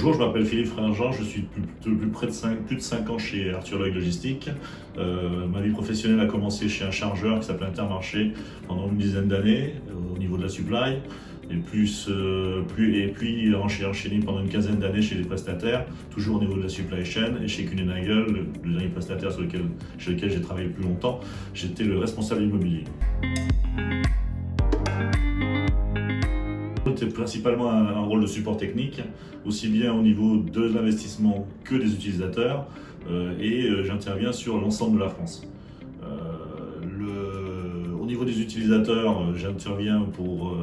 Bonjour, je m'appelle Philippe Fringent, je suis depuis plus de 5 ans chez Arthur Loïc Logistique. Ma vie professionnelle a commencé chez un chargeur qui s'appelle Intermarché pendant une dizaine d'années au niveau de la supply. Puis j'ai enchaîné pendant une quinzaine d'années chez les prestataires, toujours au niveau de la supply chain, et chez Kuehne+Nagel, le dernier prestataire chez lequel j'ai travaillé le plus longtemps, j'étais le responsable immobilier. C'est principalement un rôle de support technique, aussi bien au niveau de l'investissement que des utilisateurs, et j'interviens sur l'ensemble de la France. Au niveau des utilisateurs, j'interviens pour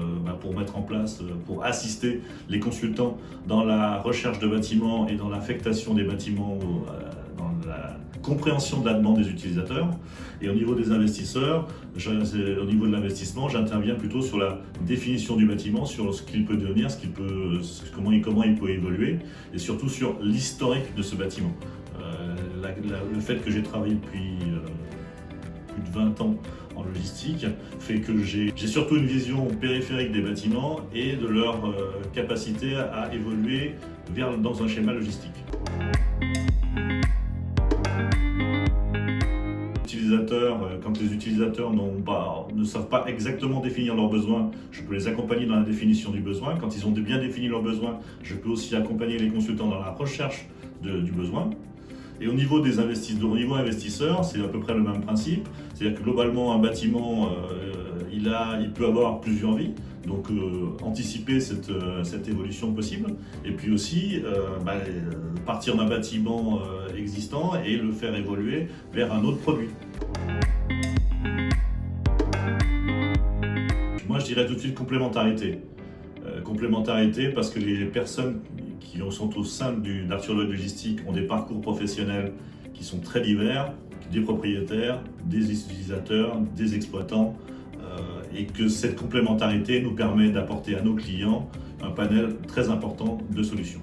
mettre en place, pour assister les consultants dans la recherche de bâtiments et dans l'affectation des bâtiments, dans la compréhension de la demande des utilisateurs. Et au niveau des investisseurs, au niveau de l'investissement, j'interviens plutôt sur la définition du bâtiment, sur ce qu'il peut devenir, comment il peut évoluer, et surtout sur l'historique de ce bâtiment. Le fait que j'ai travaillé depuis plus de 20 ans en logistique fait que j'ai surtout une vision périphérique des bâtiments et de leur capacité à évoluer dans un schéma logistique. Quand les utilisateurs ne savent pas exactement définir leurs besoins, je peux les accompagner dans la définition du besoin. Quand ils ont bien défini leurs besoins, je peux aussi accompagner les consultants dans la recherche du besoin. Et au niveau investisseurs, c'est à peu près le même principe. C'est-à-dire que globalement, un bâtiment, il peut avoir plusieurs vies. Donc anticiper cette évolution possible. Et puis aussi partir d'un bâtiment existant et le faire évoluer vers un autre produit. Moi je dirais tout de suite complémentarité. Complémentarité parce que les personnes qui sont au sein d'Arthur Loïc Logistique ont des parcours professionnels qui sont très divers, des propriétaires, des utilisateurs, des exploitants, et que cette complémentarité nous permet d'apporter à nos clients un panel très important de solutions.